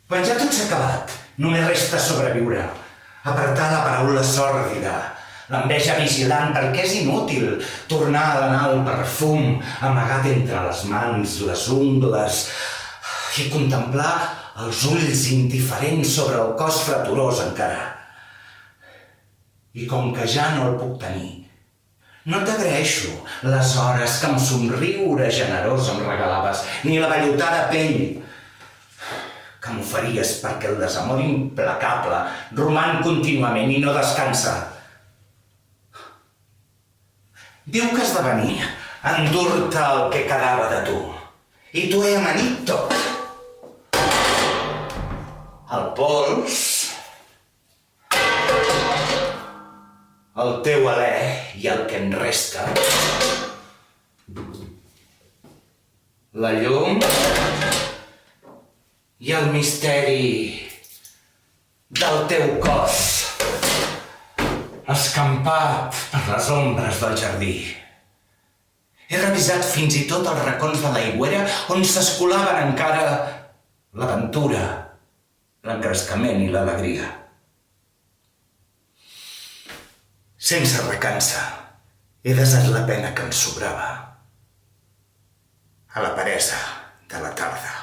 Quan ja tot s'ha acabat, només resta sobreviure. Apretar la paraula sòrdida, l'enveja vigilant perquè és inútil tornar a l'anar el perfum amagat entre les mans, les ungles i contemplar els ulls indiferents sobre el cos freturós encara. I com que ja no el puc tenir, no t'agraeixo les hores que amb somriure generós em regalaves, ni la vellutada pell que m'oferies perquè el desamor implacable roman contínuament i no descansa. Diu que has de venir a endur-te el que quedava de tu. I t'ho he amanit tot. El pols, el teu alè i el que en resta, la llum i el misteri del teu cos escampat per les ombres del jardí. He revisat fins i tot els racons de l'aigüera on s'escolaven encara l'aventura, l'engrescament i l'alegria. Sense recança, he desat la pena que ens sobrava a la peresa de la tarda.